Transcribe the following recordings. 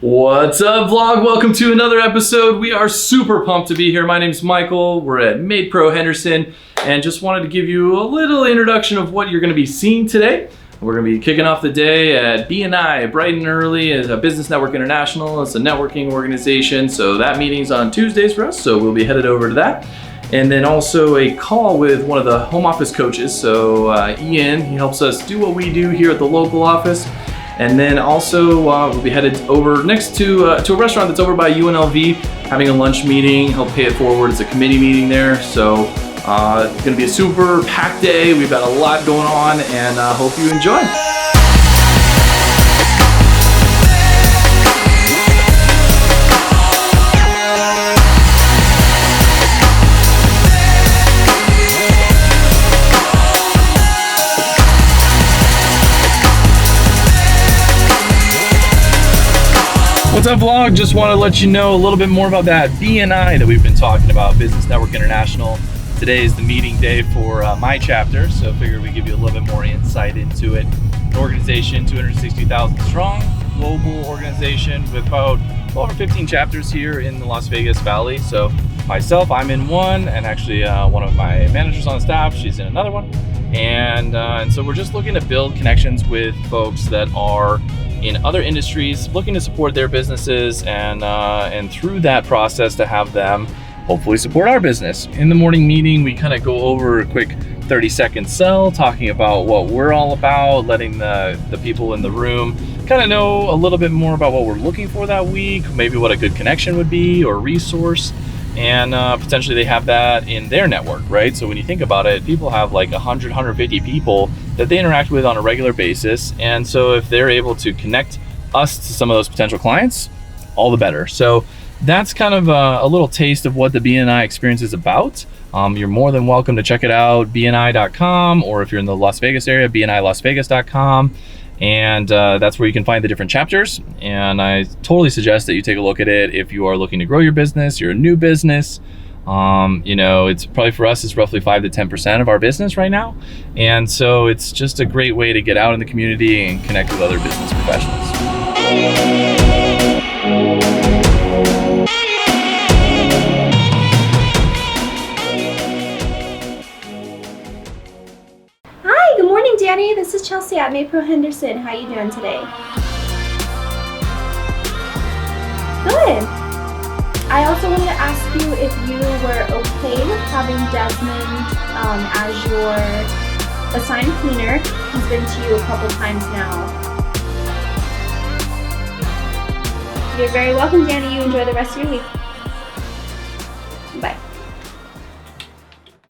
What's up, vlog? Welcome to another episode. We are super pumped to be here. My name's Michael. We're at MaidPro Henderson and just wanted to give you a little introduction of what you're going to be seeing today. We're going to be kicking off the day at BNI bright and early as a Business Network International. It's a networking organization, so that meeting's on Tuesdays for us, so we'll be headed over to that. And then also a call with one of the home office coaches. So Ian, he helps us do what we do here at the local office. And then also we'll be headed over next to a restaurant that's over by UNLV, having a lunch meeting, help pay it forward. It's a committee meeting there. So it's gonna be a super packed day. We've got a lot going on and hope you enjoy. What's up, vlog? Just want to let you know a little bit more about that BNI that we've been talking about, Business Network International. Today is the meeting day for my chapter, so figured we'd give you a little bit more insight into it. An organization, 260,000 strong, global organization with about over 15 chapters here in the Las Vegas Valley. So myself, I'm in one, and actually one of my managers on staff, she's in another one. And so we're just looking to build connections with folks that are in other industries, looking to support their businesses, and through that process to have them hopefully support our business. In the morning meeting, we kind of go over a quick 30-second sell, talking about what we're all about, letting the people in the room kind of know a little bit more about what we're looking for that week, maybe what a good connection would be or resource, and potentially they have that in their network, right? So when you think about it, people have like 100, 150 people that they interact with on a regular basis. And so if they're able to connect us to some of those potential clients, all the better. So that's kind of a little taste of what the BNI experience is about. You're more than welcome to check it out, bni.com, or if you're in the Las Vegas area, bnilasvegas.com. And that's where you can find the different chapters. And I totally suggest that you take a look at it if you are looking to grow your business, you're a new business. You know, it's probably for us, it's roughly 5 to 10% of our business right now. And so it's just a great way to get out in the community and connect with other business professionals. Hi, good morning, Danny. This is Chelsea at MaidPro Henderson. How are you doing today? Good. I also wanted to ask you if you were okay with having Desmond as your assigned cleaner. He's been to you a couple times now. You're very welcome, Danny. You enjoy the rest of your week. Bye.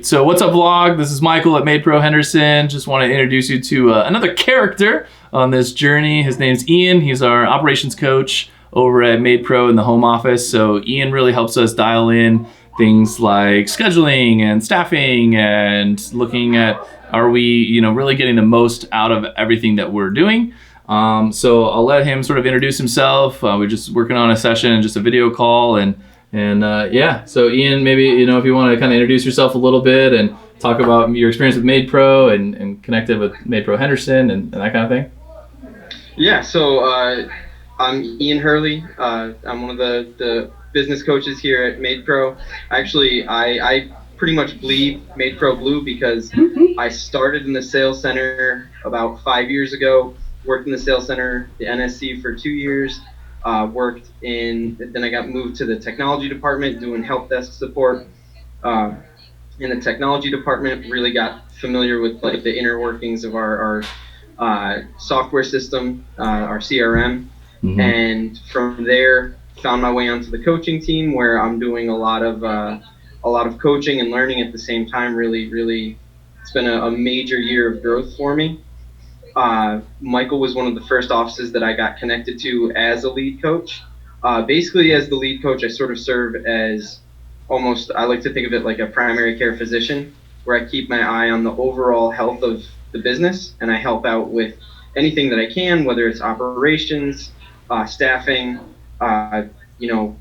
So what's up, vlog? This is Michael at MaidPro Henderson. Just want to introduce you to another character on this journey. His name's Ian. He's our operations coach over at MaidPro in the home office. So Ian really helps us dial in things like scheduling and staffing and looking at, are we, really getting the most out of everything that we're doing. So I'll let him sort of introduce himself. We're just working on a session, just a video call, and yeah. So Ian, maybe if you want to kind of introduce yourself a little bit and talk about your experience with MaidPro and connected with MaidPro Henderson and that kind of thing. Yeah. So I'm Ian Hurley. I'm one of the business coaches here at MaidPro. Actually, I pretty much bleed MaidPro blue because I started in the sales center about 5 years ago. Worked in the sales center, the NSC, for 2 years. Then I got moved to the technology department doing help desk support. In the technology department, really got familiar with like the inner workings of our software system, our CRM. And from there, found my way onto the coaching team, where I'm doing a lot of coaching and learning at the same time. Really, it's been a major year of growth for me. Michael was one of the first offices that I got connected to as a lead coach. Basically, as the lead coach, I sort of serve as I like to think of it like a primary care physician, where I keep my eye on the overall health of the business, and I help out with anything that I can, whether it's operations, staffing, financial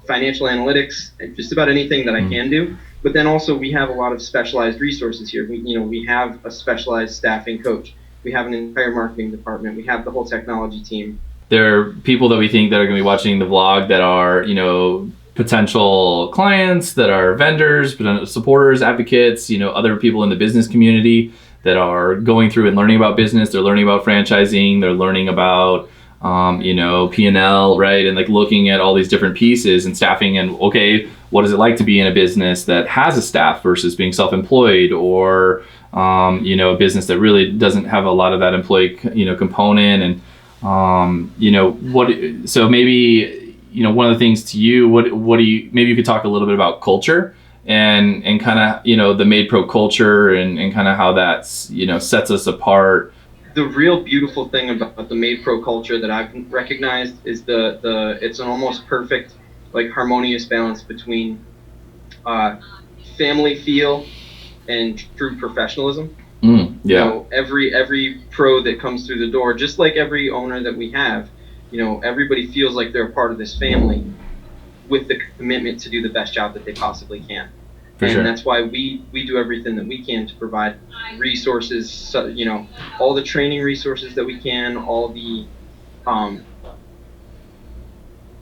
analytics, just about anything that I can do. But then also we have a lot of specialized resources here. We have a specialized staffing coach. We have an entire marketing department. We have the whole technology team. there are people that we think that are going to be watching the vlog that are, you know, potential clients, that are vendors, potential supporters, advocates, you know, other people in the business community that are going through and learning about business. They're learning about franchising. They're learning about, you know, P&L, right? And like looking at all these different pieces and staffing and, okay, what is it like to be in a business that has a staff versus being self-employed, or, you know, a business that really doesn't have a lot of that employee, you know, component. And, you know, so maybe, you know, one of the things to you, what do you, maybe you could talk a little bit about culture and kind of, you know, the MaidPro culture and kind of how that's, you know, sets us apart. The real beautiful thing about the MaidPro culture that I've recognized is it's an almost perfect, like, harmonious balance between family feel and true professionalism. Yeah. You know, every pro that comes through the door, just like every owner that we have, you know, everybody feels like they're a part of this family with the commitment to do the best job that they possibly can. And that's why we do everything that we can to provide resources, so, you know, all the training resources that we can, all the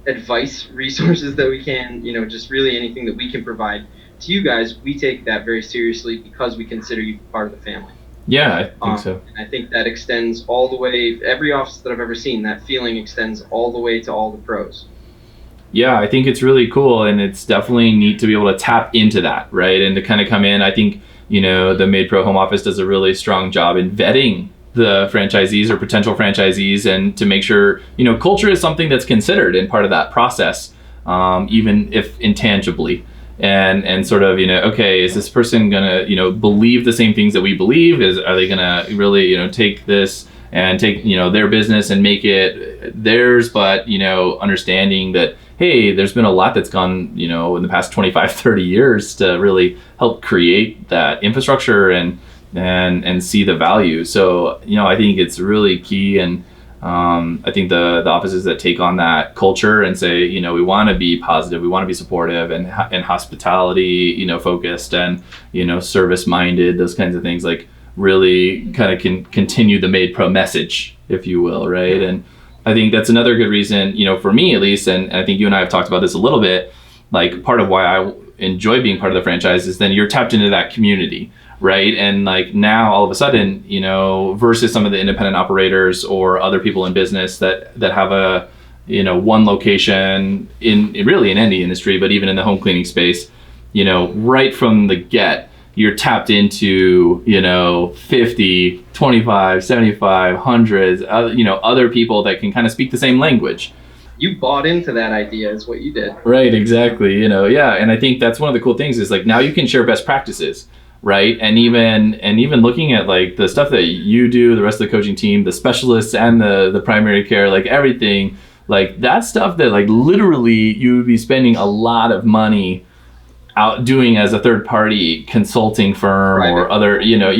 advice resources that we can, you know, just really anything that we can provide to you guys. We take that very seriously because we consider you part of the family. Yeah, I think so. And I think that extends all the way, every office that I've ever seen, that feeling extends all the way to all the pros. Yeah, I think it's really cool, and it's definitely neat to be able to tap into that, right? And to kind of come in, I think, you know, the MaidPro Home Office does a really strong job in vetting the franchisees or potential franchisees, and to make sure, you know, culture is something that's considered in part of that process, even if intangibly. And sort of, you know, okay, is this person gonna, you know, believe the same things that we believe? Are they gonna really, you know, take this and take, you know, their business and make it theirs, but, you know, understanding that, hey, there's been a lot that's gone, you know, in the past 25, 30 years to really help create that infrastructure and see the value. So, you know, I think it's really key. And I think the offices that take on that culture and say, you know, we want to be positive, we want to be supportive and hospitality, you know, focused and, you know, service minded, those kinds of things, like really kind of can continue the MaidPro message, if you will, right? And I think that's another good reason, you know, for me at least, and I think you and I have talked about this a little bit, like part of why I enjoy being part of the franchise is then you're tapped into that community, right? And like now all of a sudden, you know, versus some of the independent operators or other people in business that have a, you know, one location in really in any industry, but even in the home cleaning space, you know, right from the get, you're tapped into, you know, 50, 25, 75, hundreds, you know, other people that can kind of speak the same language. You bought into that idea is what you did. Right, exactly. You know, yeah. And I think that's one of the cool things is like now you can share best practices, right? And even looking at like the stuff that you do, the rest of the coaching team, the specialists and the primary care, like everything, like that stuff that like literally you would be spending a lot of money out doing as a third party consulting firm or other, you know,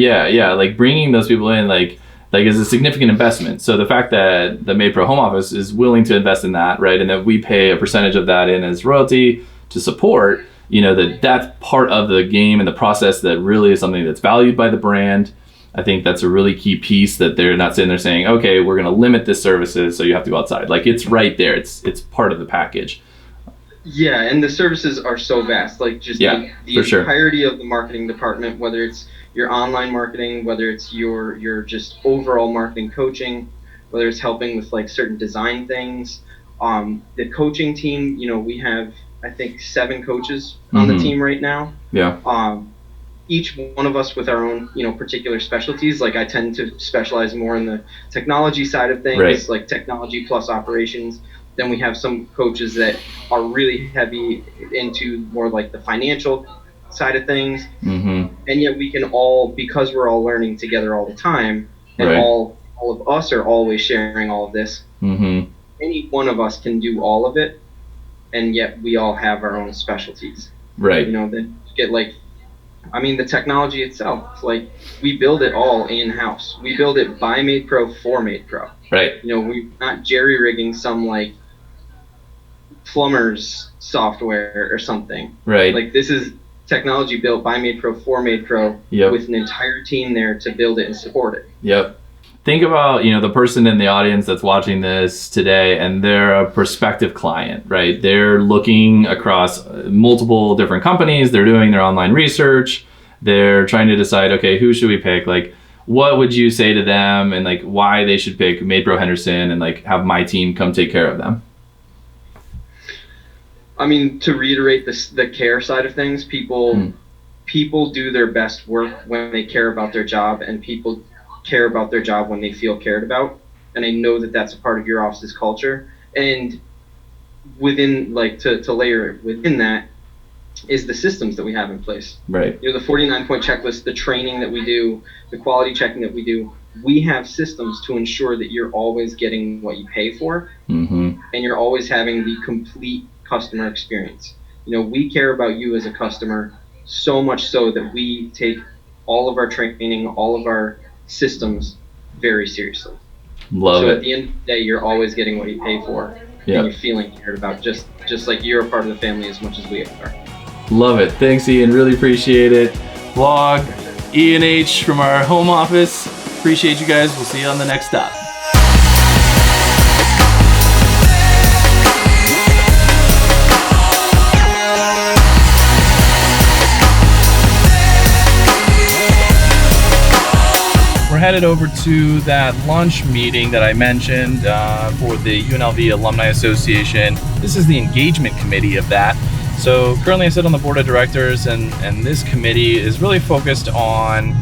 like bringing those people in like is a significant investment. So the fact that the MaidPro Home Office is willing to invest in that, right, and that we pay a percentage of that in as royalty to support, you know, that's part of the game and the process that really is something that's valued by the brand. I think that's a really key piece, that they're not sitting there saying, okay, we're going to limit this services, so you have to go outside. Like it's right there. It's part of the package. Yeah, and the services are so vast. Like just the entirety of the marketing department, whether it's your online marketing, whether it's your just overall marketing coaching, whether it's helping with like certain design things. The coaching team, you know, we have I think 7 coaches on the team right now. Yeah. Each one of us with our own, you know, particular specialties. Like I tend to specialize more in the technology side of things, like technology plus operations. Then we have some coaches that are really heavy into more like the financial side of things. And yet we can all, because we're all learning together all the time, and all of us are always sharing all of this, any one of us can do all of it, and yet we all have our own specialties. You know, then get like, I mean, the technology itself, like we build it all in-house. We build it by MaidPro for MaidPro. You know, we're not jerry-rigging some like plumber's software or something. Like this is technology built by MaidPro for MaidPro with an entire team there to build it and support it. think about, the person in the audience that's watching this today, and they're a prospective client, right? They're looking across multiple different companies. They're doing their online research. They're trying to decide, okay, who should we pick? Like, what would you say to them, and like why they should pick MaidPro Henderson and like have my team come take care of them? I mean, to reiterate the care side of things, people do their best work when they care about their job, and people care about their job when they feel cared about. And I know that that's a part of your office's culture. And within, like, to layer within that is the systems that we have in place. Right. The 49-point checklist, the training that we do, the quality checking that we do. We have systems to ensure that you're always getting what you pay for, and you're always having the complete customer experience. We care about you as a customer so much so that we take all of our training, all of our systems very seriously. Love it. So at the end of the day, you're always getting what you pay for, and you're feeling cared about, just like you're a part of the family as much as we are. Love it. Thanks, Ian. Really appreciate it. Vlog, Ian H from our home office. Appreciate you guys. We'll see you on the next stop. We're headed over to that lunch meeting that I mentioned for the UNLV Alumni Association. This is the engagement committee of that. So currently I sit on the board of directors, and this committee is really focused on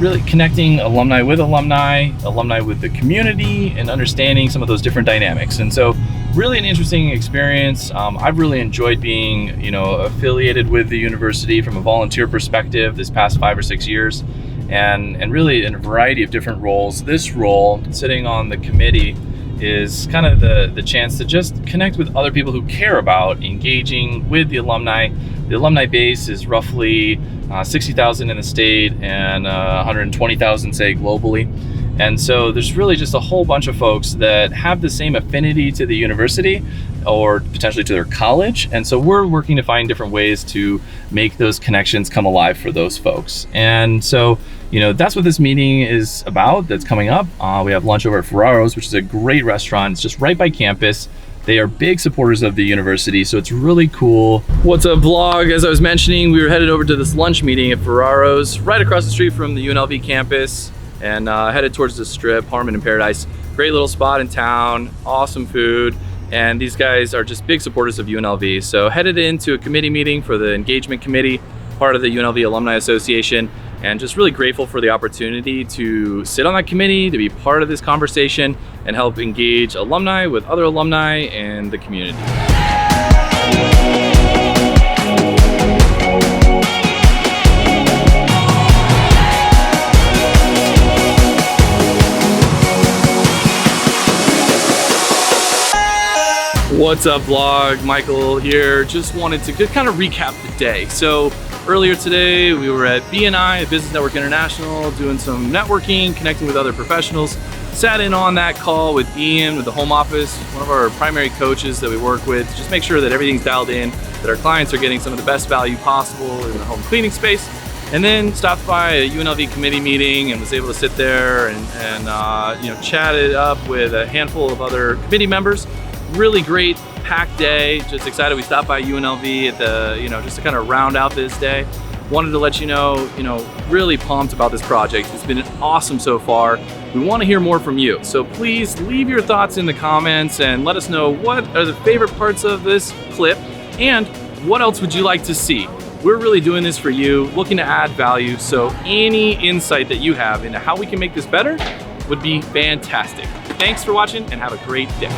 really connecting alumni with alumni with the community, and understanding some of those different dynamics. And so really an interesting experience. I've really enjoyed being, affiliated with the university from a volunteer perspective this past 5 or 6 years. And really in a variety of different roles. This role, sitting on the committee, is kind of the chance to just connect with other people who care about engaging with the alumni. The alumni base is roughly 60,000 in the state and 120,000, say, globally. And so there's really just a whole bunch of folks that have the same affinity to the university or potentially to their college. And so we're working to find different ways to make those connections come alive for those folks. And so, that's what this meeting is about that's coming up. We have lunch over at Ferraro's, which is a great restaurant. It's just right by campus. They are big supporters of the university, so it's really cool. What's up, vlog? As I was mentioning, we were headed over to this lunch meeting at Ferraro's, right across the street from the UNLV campus, and headed towards the Strip, Harmon and Paradise. Great little spot in town, awesome food, and these guys are just big supporters of UNLV. So headed into a committee meeting for the engagement committee, part of the UNLV Alumni Association, and just really grateful for the opportunity to sit on that committee, to be part of this conversation, and help engage alumni with other alumni and the community. What's up, vlog? Michael here. Just wanted to kind of recap the day. So earlier today, we were at BNI, Business Network International, doing some networking, connecting with other professionals. Sat in on that call with Ian, with the home office, one of our primary coaches that we work with, to just make sure that everything's dialed in, that our clients are getting some of the best value possible in the home cleaning space. And then stopped by a UNLV committee meeting and was able to sit there and chat it up with a handful of other committee members. Really great, packed day. Just excited we stopped by UNLV at the, just to kind of round out this day. Wanted to let you know, really pumped about this project. It's been awesome so far. We want to hear more from you. So please leave your thoughts in the comments and let us know what are the favorite parts of this clip and what else would you like to see. We're really doing this for you, looking to add value. So any insight that you have into how we can make this better would be fantastic. Thanks for watching and have a great day.